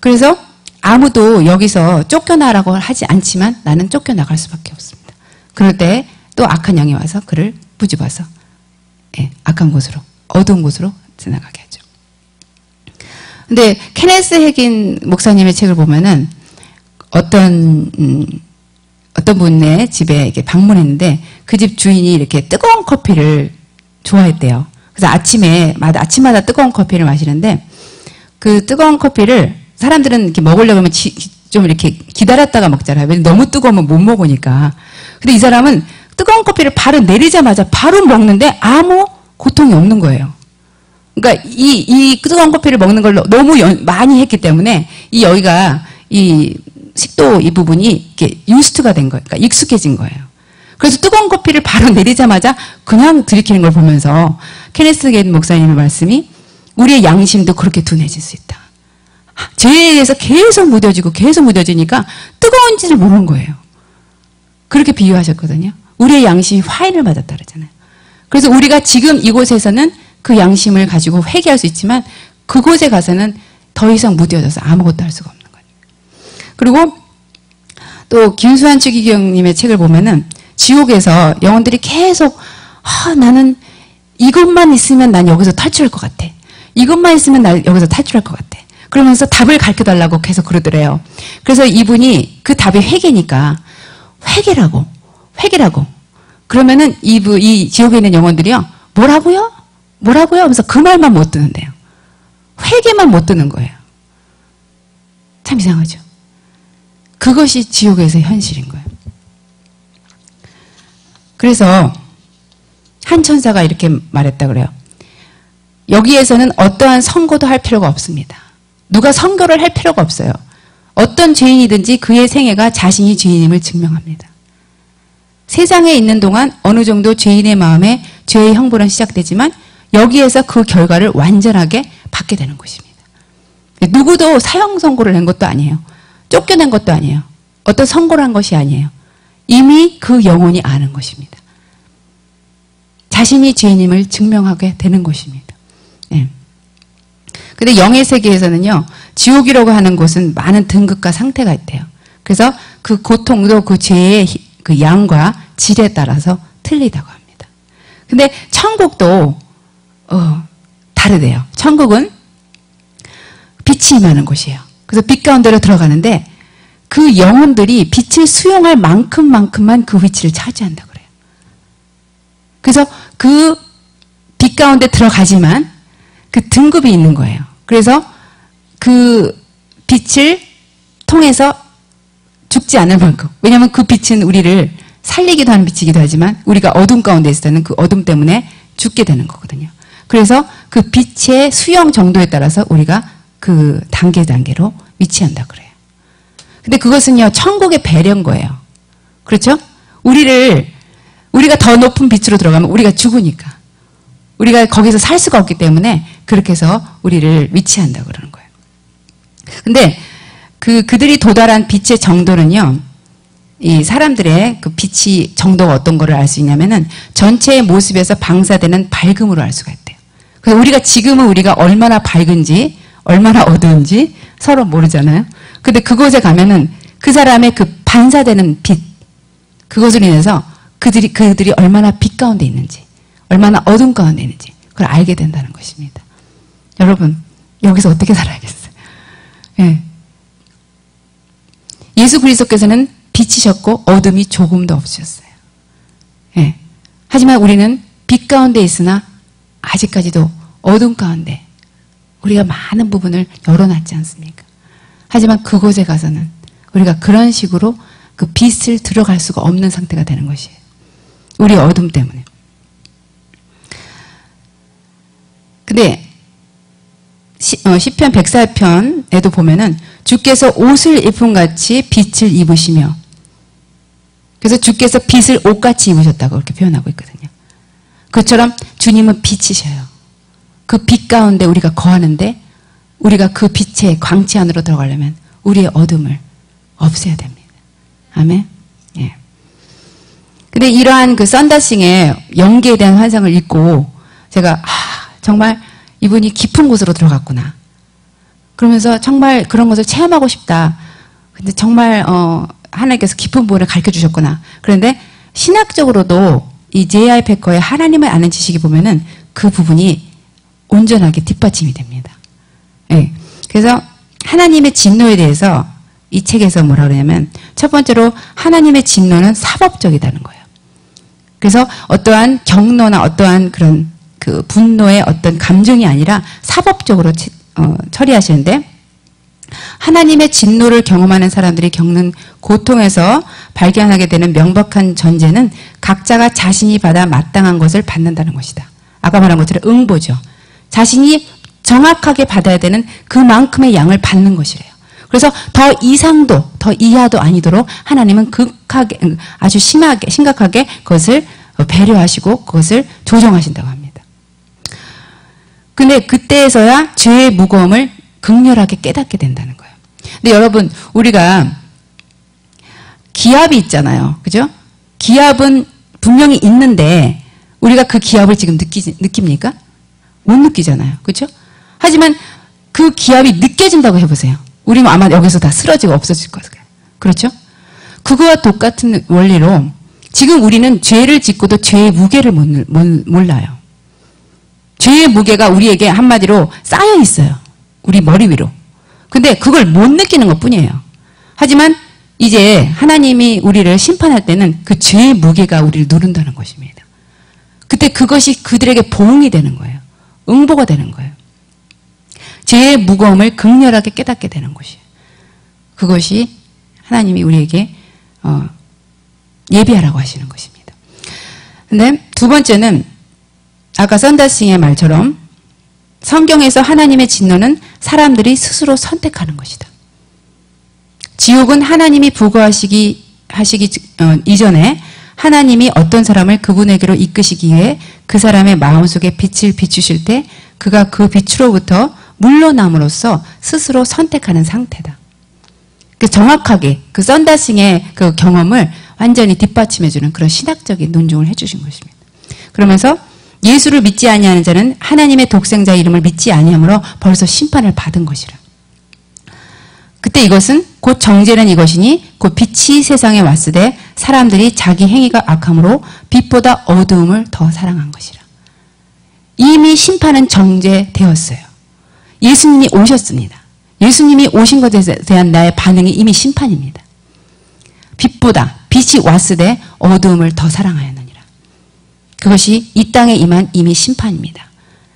그래서 아무도 여기서 쫓겨나라고 하지 않지만 나는 쫓겨나갈 수밖에 없습니다. 그럴 때 또 악한 영이 와서 그를 무집어서 악한 곳으로, 어두운 곳으로 지나가게 하죠. 근데 케네스 해긴 목사님의 책을 보면은 어떤 분의 집에 이렇게 방문했는데 그 집 주인이 이렇게 뜨거운 커피를 좋아했대요. 그래서 아침마다 뜨거운 커피를 마시는데 그 뜨거운 커피를 사람들은 이렇게 먹으려고 하면 좀 이렇게 기다렸다가 먹잖아요. 왜냐면 너무 뜨거우면 못 먹으니까. 근데 이 사람은 뜨거운 커피를 바로 내리자마자 바로 먹는데 아무 고통이 없는 거예요. 그러니까 이 뜨거운 커피를 먹는 걸 너무 많이 했기 때문에 여기가 이 식도 이 부분이 이렇게 유스트가 된 거예요. 그러니까 익숙해진 거예요. 그래서 뜨거운 커피를 바로 내리자마자 그냥 들이키는 걸 보면서 케네스 겐 목사님의 말씀이 우리의 양심도 그렇게 둔해질 수 있다. 죄에 의해서 계속 무뎌지니까 뜨거운지를 모르는 거예요. 그렇게 비유하셨거든요. 우리의 양심이 화인을 맞았다 그러잖아요. 그래서 우리가 지금 이곳에서는 그 양심을 가지고 회개할 수 있지만 그곳에 가서는 더 이상 무뎌져서 아무것도 할 수가 없는 거예요. 그리고 또 김수환 추기경님의 책을 보면은 지옥에서 영혼들이 계속 나는 이것만 있으면 난 여기서 탈출할 것 같아. 이것만 있으면 난 여기서 탈출할 것 같아. 그러면서 답을 가르쳐달라고 계속 그러더래요. 그래서 이분이 그 답이 회개니까 회개라고. 그러면은 이 지옥에 있는 영혼들이요. 뭐라고요? 하면서 그 말만 못 듣는데요. 회개만 못 듣는 거예요. 참 이상하죠. 그것이 지옥에서 현실인 거예요. 그래서 한 천사가 이렇게 말했다 그래요. 여기에서는 어떠한 선고도 할 필요가 없습니다. 누가 선고를 할 필요가 없어요. 어떤 죄인이든지 그의 생애가 자신이 죄인임을 증명합니다. 세상에 있는 동안 어느 정도 죄인의 마음에 죄의 형벌은 시작되지만 여기에서 그 결과를 완전하게 받게 되는 것입니다. 누구도 사형 선고를 낸 것도 아니에요. 쫓겨낸 것도 아니에요. 어떤 선고를 한 것이 아니에요. 이미 그 영혼이 아는 것입니다. 자신이 죄인임을 증명하게 되는 것입니다. 근데 영의 세계에서는요, 지옥이라고 하는 곳은 많은 등급과 상태가 있대요. 그래서 그 고통도 그 죄의 그 양과 질에 따라서 틀리다고 합니다. 근데 천국도 다르대요. 천국은 빛이 임하는 곳이에요. 그래서 빛 가운데로 들어가는데 그 영혼들이 빛을 수용할 만큼만 그 위치를 차지한다고 그래요. 그래서 그 빛 가운데 들어가지만 그 등급이 있는 거예요. 그래서 그 빛을 통해서 죽지 않을 만큼. 왜냐하면 그 빛은 우리를 살리기도 하는 빛이기도 하지만 우리가 어둠 가운데 있을 때는 그 어둠 때문에 죽게 되는 거거든요. 그래서 그 빛의 수용 정도에 따라서 우리가 그 단계로 위치한다 그래요. 근데 그것은요, 천국의 배려인 거예요. 그렇죠? 우리가 더 높은 빛으로 들어가면 우리가 죽으니까. 우리가 거기서 살 수가 없기 때문에 그렇게 해서 우리를 위치한다 그러는 거예요. 근데 그들이 도달한 빛의 정도는요, 이 사람들의 그 빛이 정도가 어떤 거를 알 수 있냐면은 전체의 모습에서 방사되는 밝음으로 알 수가 있대요. 그래서 우리가 얼마나 밝은지, 얼마나 어두운지 서로 모르잖아요. 근데 그곳에 가면은 그 사람의 그 반사되는 빛, 그것으로 인해서 그들이 얼마나 빛 가운데 있는지, 얼마나 어둠 가운데 있는지, 그걸 알게 된다는 것입니다. 여러분, 여기서 어떻게 살아야겠어요? 예. 예수 그리스도께서는 빛이셨고 어둠이 조금도 없으셨어요. 예. 하지만 우리는 빛 가운데 있으나 아직까지도 어둠 가운데 우리가 많은 부분을 열어놨지 않습니까? 하지만 그곳에 가서는 우리가 그런 식으로 그 빛을 들어갈 수가 없는 상태가 되는 것이에요. 우리의 어둠 때문에. 근데 시편 104편에도 보면은 주께서 옷을 입음같이 빛을 입으시며, 그래서 주께서 빛을 옷같이 입으셨다고 그렇게 표현하고 있거든요. 그처럼 주님은 빛이셔요. 그 빛 가운데 우리가 거하는데 우리가 그 빛의 광채 안으로 들어가려면 우리의 어둠을 없애야 됩니다. 아멘. 예. 근데 이러한 그 썬더싱의 연기에 대한 환상을 읽고 제가 정말 이분이 깊은 곳으로 들어갔구나. 그러면서 정말 그런 것을 체험하고 싶다. 근데 정말 하나님께서 깊은 부분을 가르쳐 주셨구나. 그런데 신학적으로도 이 J.I. 패커의 하나님을 아는 지식이 보면은 그 부분이 온전하게 뒷받침이 됩니다. 예. 그래서 하나님의 진노에 대해서 이 책에서 뭐라 그러냐면 첫 번째로 하나님의 진노는 사법적이다는 거예요. 그래서 어떠한 경로나 어떠한 그런 그 분노의 어떤 감정이 아니라 사법적으로 처리하시는데 하나님의 진노를 경험하는 사람들이 겪는 고통에서 발견하게 되는 명백한 전제는 각자가 자신이 받아 마땅한 것을 받는다는 것이다. 아까 말한 것처럼 응보죠. 자신이 정확하게 받아야 되는 그만큼의 양을 받는 것이래요. 그래서 더 이상도 더 이하도 아니도록 하나님은 극하게 아주 심각하게 그것을 배려하시고 그것을 조정하신다고 합니다. 근데 그때에서야 죄의 무거움을 극렬하게 깨닫게 된다는 거예요. 근데 여러분 우리가 기압이 있잖아요. 그죠? 기압은 분명히 있는데 우리가 그 기압을 지금 느낍니까? 못 느끼잖아요. 그렇죠? 하지만 그 기압이 느껴진다고 해보세요. 우리는 아마 여기서 다 쓰러지고 없어질 거예요. 그렇죠? 그거와 똑같은 원리로 지금 우리는 죄를 짓고도 죄의 무게를 몰라요. 죄의 무게가 우리에게 한마디로 쌓여 있어요. 우리 머리 위로. 근데 그걸 못 느끼는 것 뿐이에요. 하지만 이제 하나님이 우리를 심판할 때는 그 죄의 무게가 우리를 누른다는 것입니다. 그때 그것이 그들에게 보응이 되는 거예요. 응보가 되는 거예요. 죄의 무거움을 극렬하게 깨닫게 되는 것이에요. 그것이 하나님이 우리에게 예비하라고 하시는 것입니다. 근데 두 번째는 아까 썬다싱의 말처럼 성경에서 하나님의 진노는 사람들이 스스로 선택하는 것이다. 지옥은 하나님이 부과하시기 이전에 하나님이 어떤 사람을 그분에게로 이끄시기 위해 그 사람의 마음속에 빛을 비추실 때 그가 그 빛으로부터 물러남으로써 스스로 선택하는 상태다. 그 정확하게 그 썬다싱의 그 경험을 완전히 뒷받침해주는 그런 신학적인 논증을 해주신 것입니다. 그러면서 예수를 믿지 아니하는 자는 하나님의 독생자 이름을 믿지 아니하므로 벌써 심판을 받은 것이라. 그때 이것은 곧 정죄는 이것이니 곧 빛이 세상에 왔으되 사람들이 자기 행위가 악함으로 빛보다 어두움을 더 사랑한 것이라. 이미 심판은 정죄되었어요. 예수님이 오셨습니다. 예수님이 오신 것에 대한 나의 반응이 이미 심판입니다. 빛보다 빛이 왔으되 어두움을 더 사랑하였느니라. 그것이 이 땅에 임한 이미 심판입니다.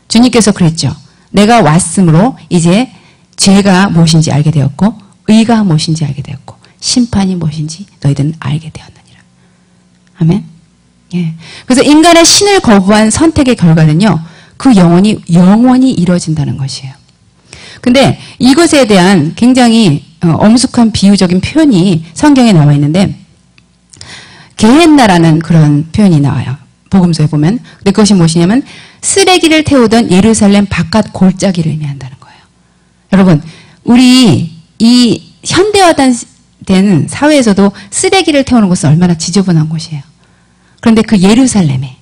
주님께서 그랬죠. 내가 왔으므로 이제 죄가 무엇인지 알게 되었고 의가 무엇인지 알게 되었고 심판이 무엇인지 너희들은 알게 되었느니라. 아멘. 예. 그래서 인간의 신을 거부한 선택의 결과는요. 그 영원히 이루어진다는 것이에요. 근데 이것에 대한 굉장히 엄숙한 비유적인 표현이 성경에 나와 있는데 게헨나라는 그런 표현이 나와요. 복음서에 보면. 근데 그것이 무엇이냐면 쓰레기를 태우던 예루살렘 바깥 골짜기를 의미한다는 거예요. 여러분 우리 이 현대화된 사회에서도 쓰레기를 태우는 곳은 얼마나 지저분한 곳이에요. 그런데 그 예루살렘에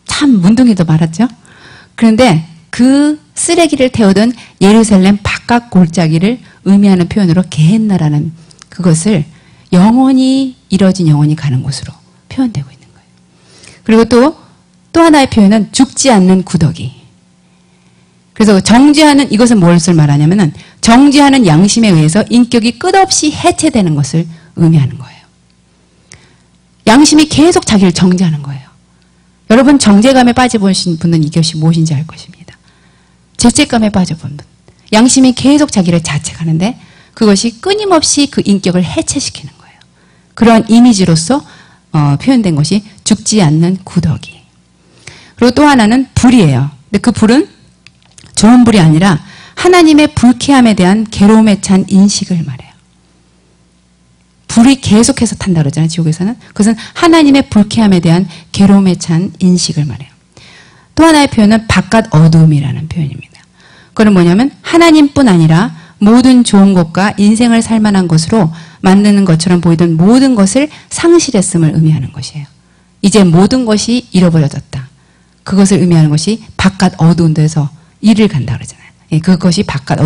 참 문둥이도 말았죠. 그런데 그 쓰레기를 태우던 예루살렘 바깥 골짜기를 의미하는 표현으로 게헨나라는 그것을 영원히 이뤄진 영원히 가는 곳으로 표현되고 있는 거예요. 그리고 또 하나의 표현은 죽지 않는 구더기. 그래서 정죄하는 이것은 무엇을 말하냐면은 정죄하는 양심에 의해서 인격이 끝없이 해체되는 것을 의미하는 거예요. 양심이 계속 자기를 정죄하는 거예요. 여러분 정죄감에 빠져보신 분은 이것이 무엇인지 알 것입니다. 죄책감에 빠져본 분. 양심이 계속 자기를 자책하는데 그것이 끊임없이 그 인격을 해체시키는 거예요. 그러한 이미지로서 표현된 것이 죽지 않는 구더기. 그리고 또 하나는 불이에요. 근데 그 불은 좋은 불이 아니라 하나님의 불쾌함에 대한 괴로움에 찬 인식을 말해요. 불이 계속해서 탄다 그러잖아요. 지옥에서는. 그것은 하나님의 불쾌함에 대한 괴로움에 찬 인식을 말해요. 또 하나의 표현은 바깥 어두움이라는 표현입니다. 그건 뭐냐면 하나님뿐 아니라 모든 좋은 것과 인생을 살만한 것으로 만드는 것처럼 보이던 모든 것을 상실했음을 의미하는 것이에요. 이제 모든 것이 잃어버려졌다. 그것을 의미하는 것이 바깥 어두운 데서 이를 간다 그러잖아요. 예, 그것이 바깥